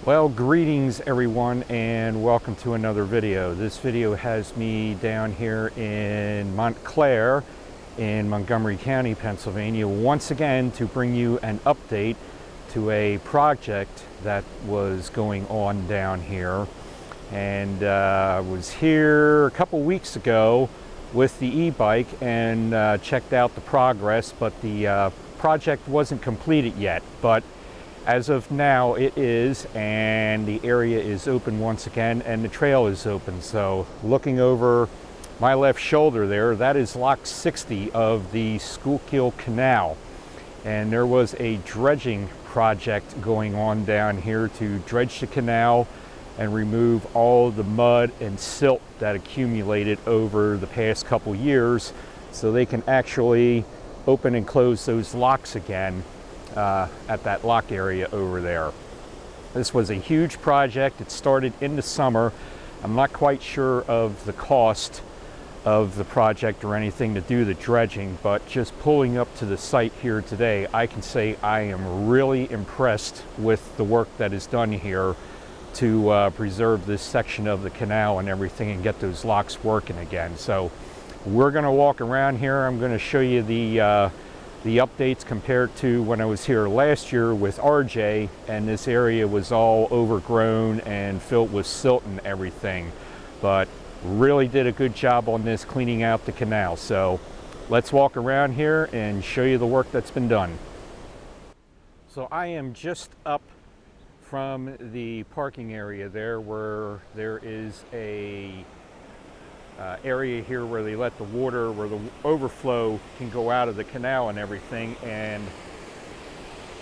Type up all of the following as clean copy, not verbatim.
Well, greetings everyone and welcome to another video. This video has me down here in Mont Clare in Montgomery County, Pennsylvania, once again to bring you an update to a project that was going on down here. And I was here a couple weeks ago with the e-bike and checked out the progress, but the project wasn't completed yet. But as of now it is, and the area is open once again and the trail is open. So looking over my left shoulder there, that is lock 60 of the Schuylkill Canal. And there was a dredging project going on down here to dredge the canal and remove all the mud and silt that accumulated over the past couple years so they can actually open and close those locks again at that lock area over there. This was a huge project. It started in the summer. I'm not quite sure of the cost of the project or anything to do the dredging, but just pulling up to the site here today, I can say I am really impressed with the work that is done here to preserve this section of the canal and everything and get those locks working again. So we're going to walk around here. I'm going to show you the updates compared to when I was here last year with RJ, and this area was all overgrown and filled with silt and everything, but really did a good job on this cleaning out the canal. So let's walk around here and show you the work that's been done. So I am just up from the parking area there, where there is a area here where they let the water, where the overflow can go out of the canal and everything. And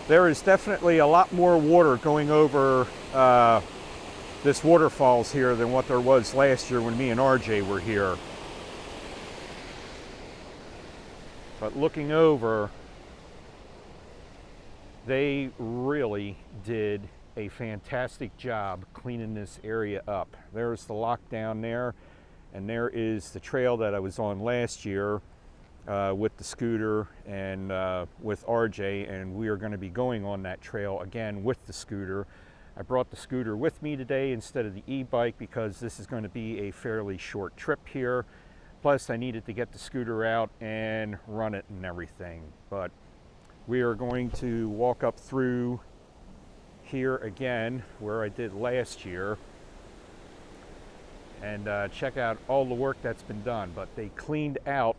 there is definitely a lot more water going over this waterfalls here than what there was last year when me and RJ were here. But looking over, they really did a fantastic job cleaning this area up. There's the lock down there, and there is the trail that I was on last year with the scooter and with RJ, and we are going to be going on that trail again with the scooter. I brought the scooter with me today instead of the e-bike because this is going to be a fairly short trip here. Plus I needed to get the scooter out and run it and everything. But we are going to walk up through here again where I did last year and check out all the work that's been done. But they cleaned out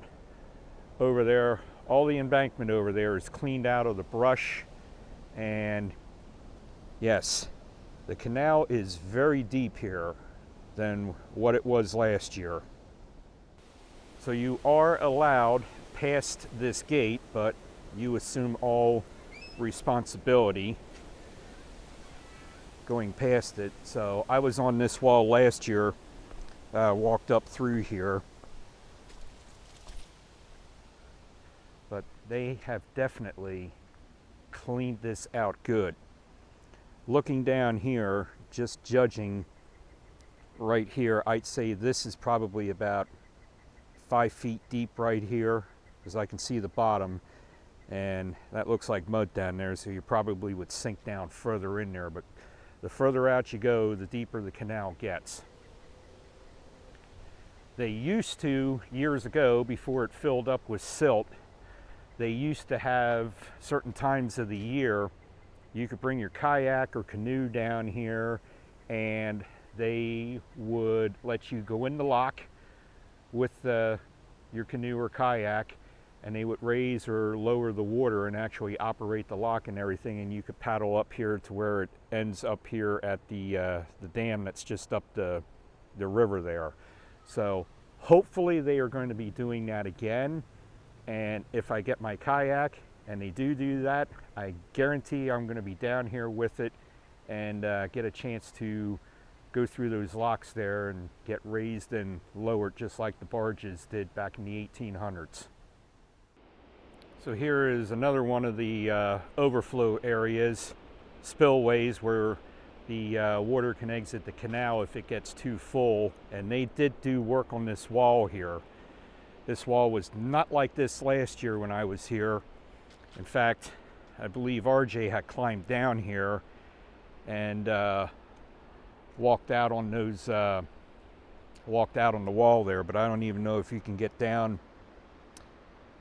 over there, all the embankment over there is cleaned out of the brush, and yes, the canal is very deep here than what it was last year. So you are allowed past this gate, but you assume all responsibility going past it. So I was on this wall last year, walked up through here, but they have definitely cleaned this out good. Looking down here, just judging right here, I'd say this is probably about 5 feet deep right here, because I can see the bottom, and that looks like mud down there, so you probably would sink down further in there. But the further out you go, the deeper the canal gets. They used to, years ago, before it filled up with silt, they used to have certain times of the year you could bring your kayak or canoe down here, and they would let you go in the lock with your canoe or kayak, and they would raise or lower the water and actually operate the lock and everything, and you could paddle up here to where it ends up here at the dam that's just up the river there. So hopefully they are going to be doing that again, and if I get my kayak and they do that, I guarantee I'm going to be down here with it and get a chance to go through those locks there and get raised and lowered just like the barges did back in the 1800s. So here is another one of the overflow areas, spillways, where the water can exit the canal if it gets too full. And they did do work on this wall here. This wall was not like this last year when I was here. In fact, I believe RJ had climbed down here and walked out on those, walked out on the wall there, but I don't even know if you can get down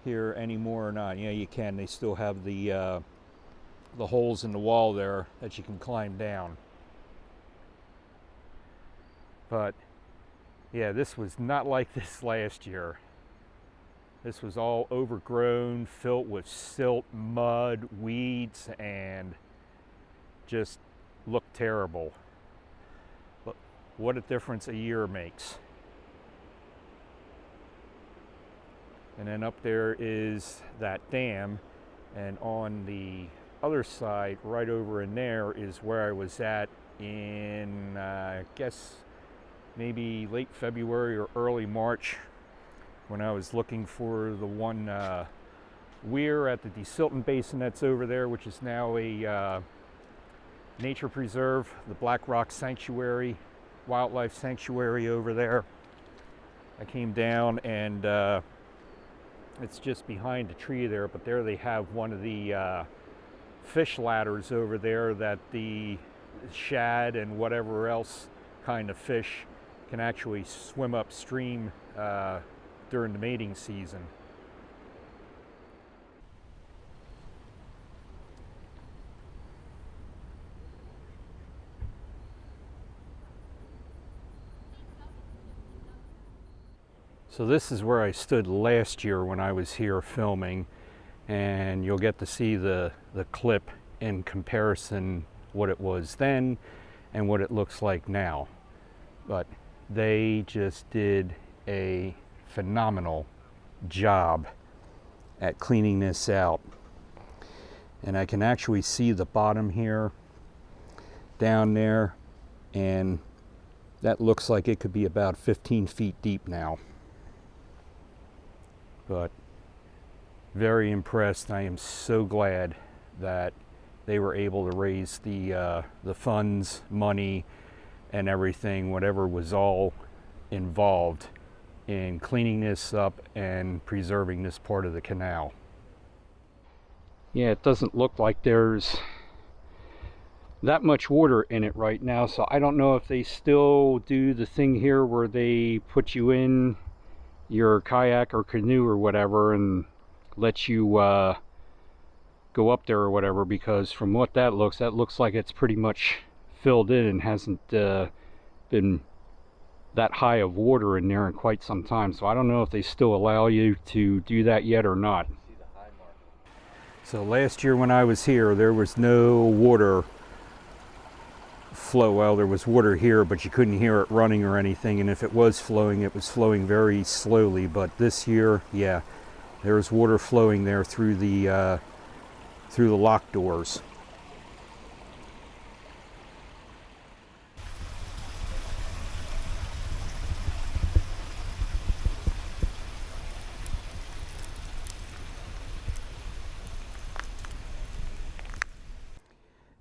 here anymore or not. Yeah, you can. They still have the holes in the wall there that you can climb down. But yeah, this was not like this last year. This was all overgrown, filled with silt, mud, weeds, and just looked terrible. But what a difference a year makes. And then up there is that dam, and on the other side, right over in there, is where I was at in, I guess, maybe late February or early March, when I was looking for the one weir at the desilting basin that's over there, which is now a nature preserve, the Black Rock Sanctuary, wildlife sanctuary over there. I came down, and it's just behind the tree there, but there they have one of the fish ladders over there that the shad and whatever else kind of fish can actually swim upstream during the mating season. So this is where I stood last year when I was here filming, and you'll get to see the clip in comparison what it was then and what it looks like now. But they just did a phenomenal job at cleaning this out. And I can actually see the bottom here down there, and that looks like it could be about 15 feet deep now. But very impressed. I am so glad that they were able to raise the funds, money, and everything, whatever was all involved in cleaning this up and preserving this part of the canal. Yeah, it doesn't look like there's that much water in it right now, so I don't know if they still do the thing here where they put you in your kayak or canoe or whatever and let you go up there or whatever, because from what that looks like it's pretty much filled in and hasn't been that high of water in there in quite some time. So I don't know if they still allow you to do that yet or not. So last year when I was here, there was no water flow. Well, there was water here, but you couldn't hear it running or anything, and if it was flowing very slowly. But this year, yeah, there's water flowing there through the lock doors.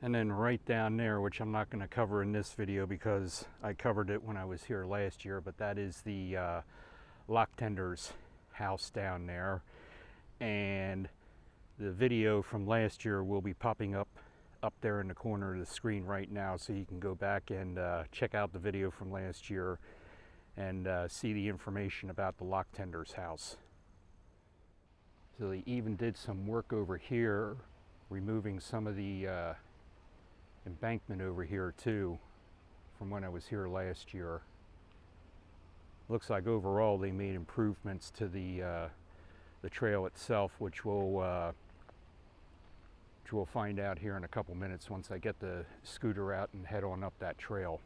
And then right down there, which I'm not going to cover in this video because I covered it when I was here last year, but that is the lock tender's house down there. And the video from last year will be popping up there in the corner of the screen right now, so you can go back and check out the video from last year and see the information about the lock tender's house. So they even did some work over here, removing some of the embankment over here too from when I was here last year. Looks like overall they made improvements to the trail itself, which we'll find out here in a couple minutes once I get the scooter out and head on up that trail.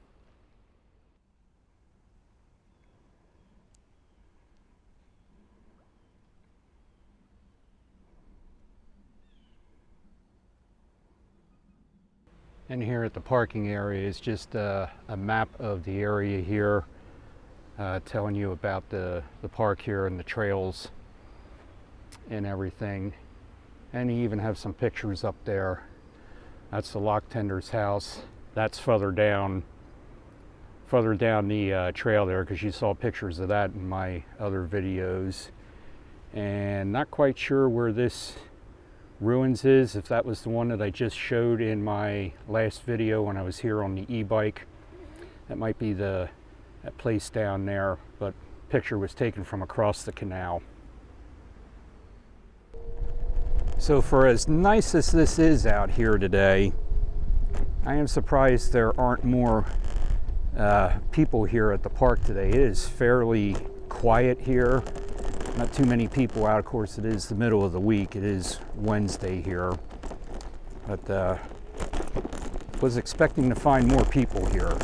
And here at the parking area is just a map of the area here, telling you about the park here and the trails and everything. And you even have some pictures up there. That's the lock tender's house. That's further down the trail there, because you saw pictures of that in my other videos. And not quite sure where this Ruins is, if that was the one that I just showed in my last video when I was here on the e-bike, that might be that place down there, but picture was taken from across the canal. So for as nice as this is out here today, I am surprised there aren't more people here at the park today. It is fairly quiet here. Not too many people out. Of course, it is the middle of the week. It is Wednesday here. But was expecting to find more people here.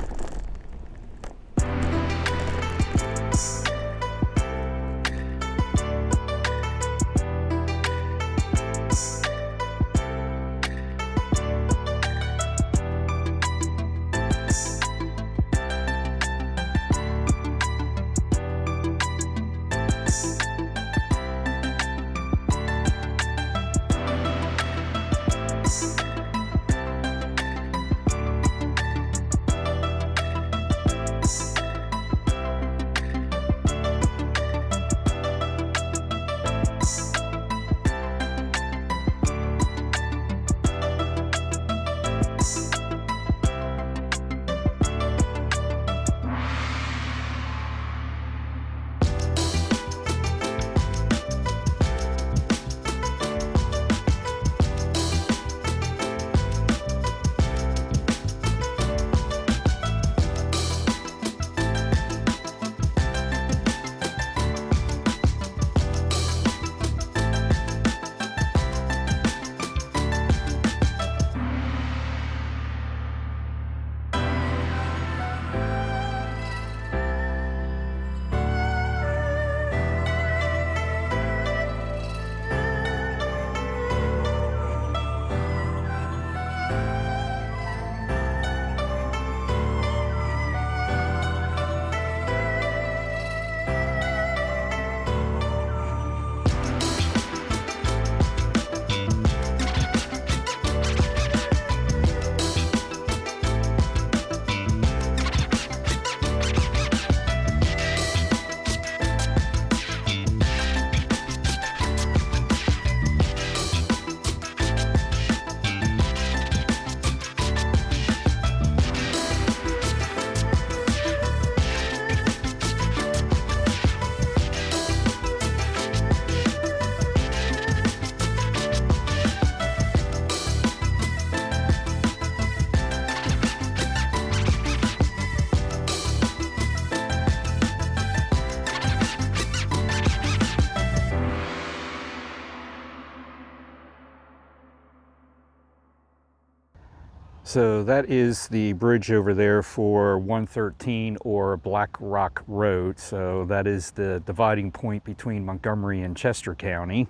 So that is the bridge over there for 113 or Black Rock Road. So that is the dividing point between Montgomery and Chester County.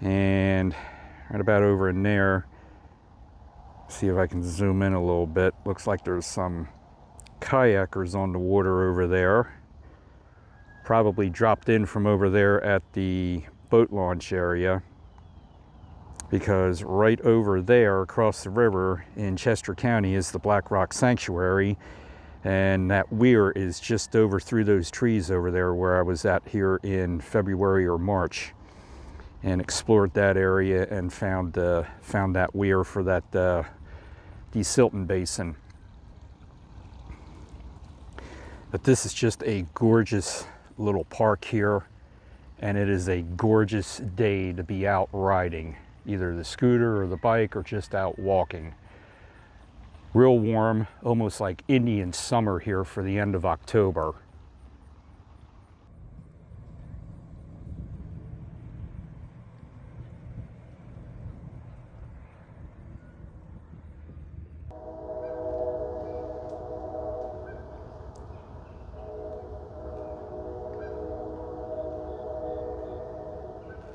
And right about over in there, see if I can zoom in a little bit. Looks like there's some kayakers on the water over there. Probably dropped in from over there at the boat launch area, because right over there across the river in Chester County is the Black Rock Sanctuary, and that weir is just over through those trees over there where I was at here in February or March, and explored that area and found that weir for that desilting basin. But this is just a gorgeous little park here, and it is a gorgeous day to be out riding, either the scooter or the bike or just out walking. Real warm, almost like Indian summer here for the end of October.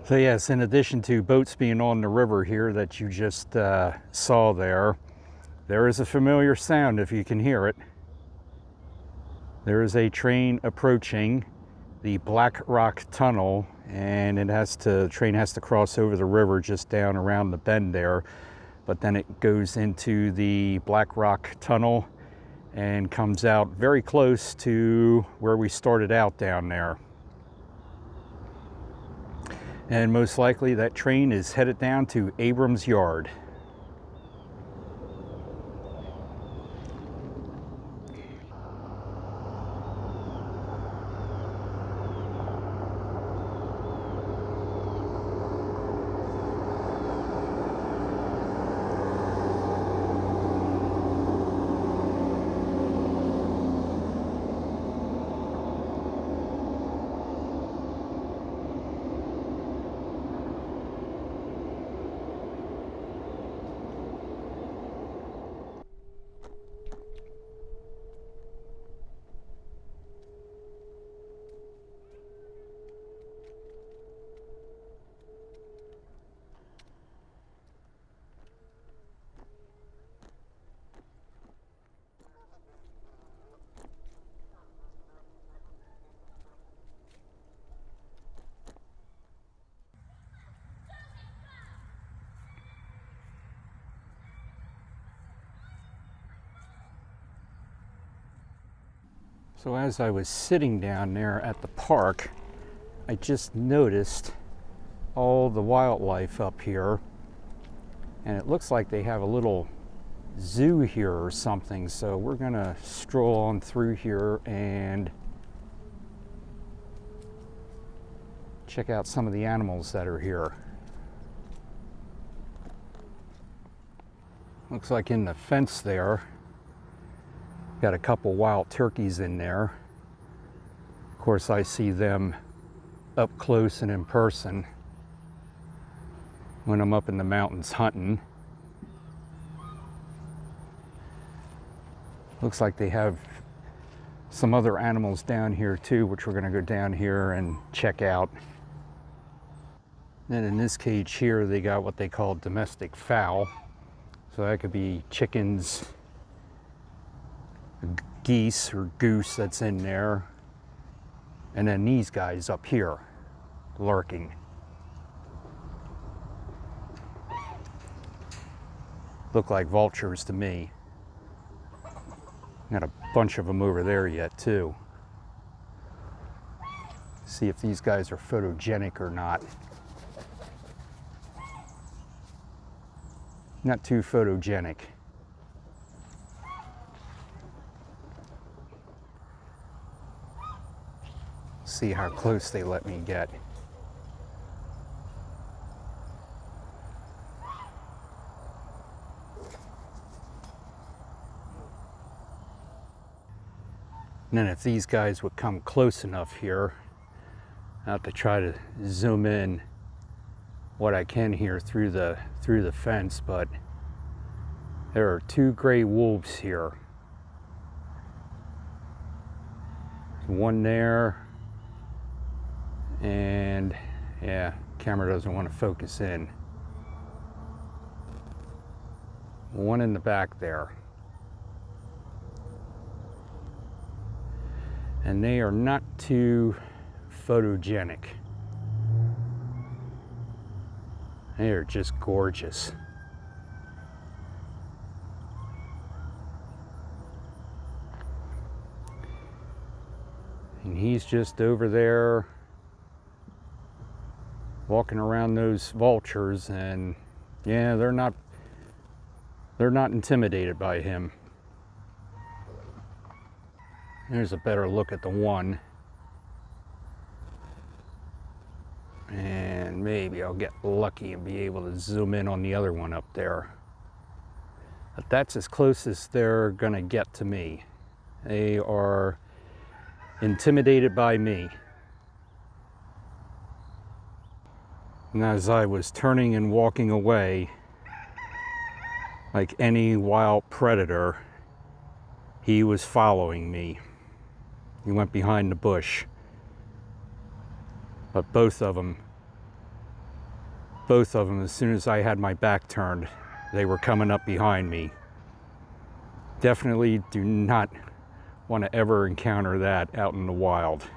So yes, in addition to boats being on the river here that you just saw there is a familiar sound if you can hear it. There is a train approaching the Black Rock Tunnel, and the train has to cross over the river just down around the bend there, but then it goes into the Black Rock Tunnel and comes out very close to where we started out down there. And most likely that train is headed down to Abrams Yard. So as I was sitting down there at the park, I just noticed all the wildlife up here, and it looks like they have a little zoo here or something. So we're gonna stroll on through here and check out some of the animals that are here. Looks like in the fence there, got a couple wild turkeys in there. Of course, I see them up close and in person when I'm up in the mountains hunting. Looks like they have some other animals down here too, which we're gonna go down here and check out. Then in this cage here, they got what they call domestic fowl. So that could be chickens, geese or goose that's in there, and then these guys up here lurking. Look like vultures to me. Got a bunch of them over there yet too. See if these guys are photogenic or not. Not too photogenic. See how close they let me get. And then if these guys would come close enough here, I have to try to zoom in what I can here through the fence, but there are two gray wolves here. One there, and yeah, camera doesn't want to focus in. One in the back there. And they are not too photogenic. They are just gorgeous. And he's just over there walking around those vultures, and yeah, they're not intimidated by him. There's a better look at the one. And maybe I'll get lucky and be able to zoom in on the other one up there. But that's as close as they're gonna get to me. They are intimidated by me. And as I was turning and walking away, like any wild predator, he was following me. He went behind the bush. But both of them, as soon as I had my back turned, they were coming up behind me. Definitely do not want to ever encounter that out in the wild.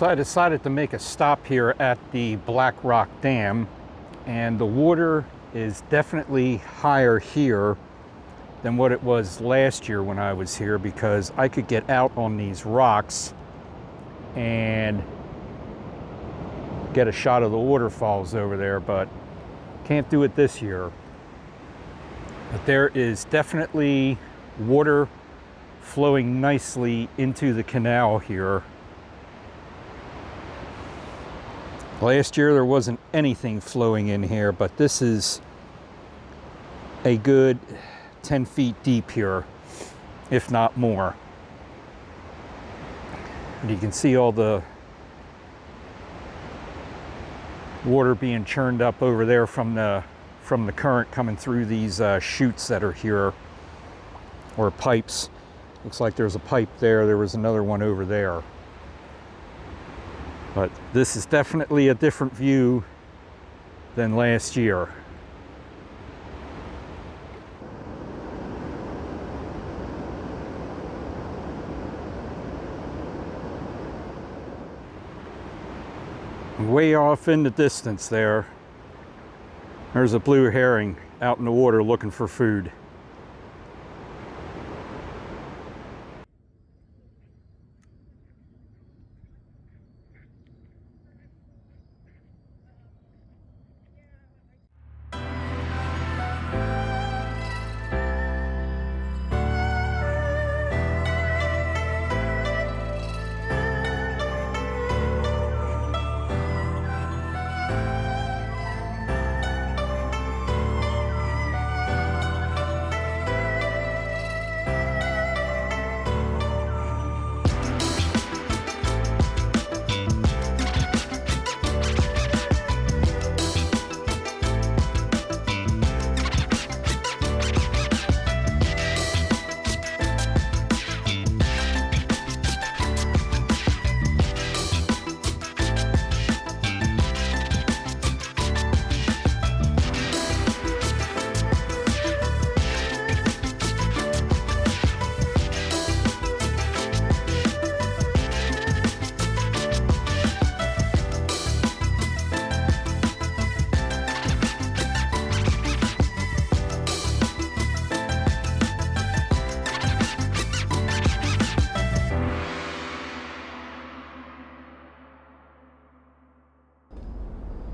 So I decided to make a stop here at the Black Rock Dam, and the water is definitely higher here than what it was last year when I was here, because I could get out on these rocks and get a shot of the waterfalls over there, but can't do it this year. But there is definitely water flowing nicely into the canal here. Last year there wasn't anything flowing in here, but this is a good 10 feet deep here, if not more. And you can see all the water being churned up over there from the current coming through these chutes that are here, or pipes. Looks like there's a pipe there. There was another one over there. But this is definitely a different view than last year. Way off in the distance there's a blue herring out in the water looking for food.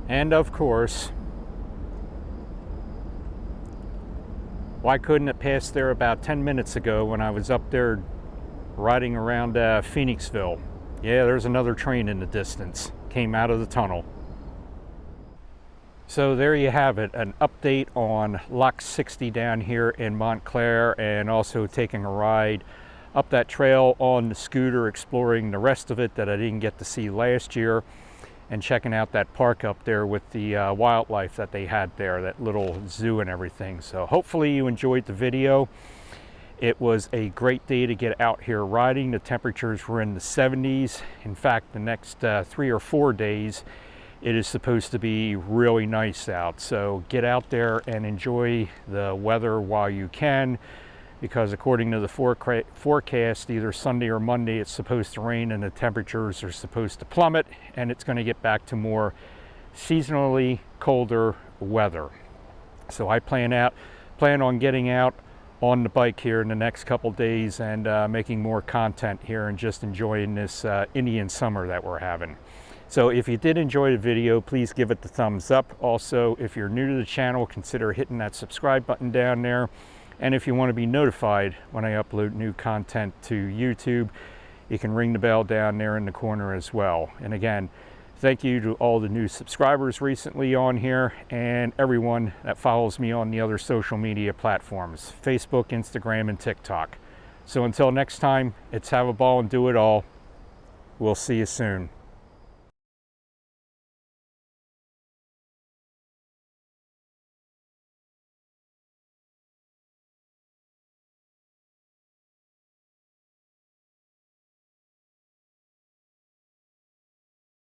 And of course, why couldn't it pass there about 10 minutes ago when I was up there riding around Phoenixville? Yeah, there's another train in the distance. Came out of the tunnel. So there you have it, an update on Lock 60 down here in Mont Clare, and also taking a ride up that trail on the scooter, exploring the rest of it that I didn't get to see last year, and checking out that park up there with the wildlife that they had there, that little zoo and everything. So hopefully you enjoyed the video. It was a great day to get out here riding. The temperatures were in the 70s. In fact, the next 3 or 4 days, it is supposed to be really nice out. So get out there and enjoy the weather while you can, because according to the forecast, either Sunday or Monday, it's supposed to rain and the temperatures are supposed to plummet, and it's going to get back to more seasonally colder weather. So I plan on getting out on the bike here in the next couple days and making more content here and just enjoying this Indian summer that we're having. So if you did enjoy the video, please give it the thumbs up. Also, if you're new to the channel, consider hitting that subscribe button down there. And if you want to be notified when I upload new content to YouTube, you can ring the bell down there in the corner as well. And again, thank you to all the new subscribers recently on here, and everyone that follows me on the other social media platforms, Facebook, Instagram, and TikTok. So until next time, it's have a ball and do it all. We'll see you soon.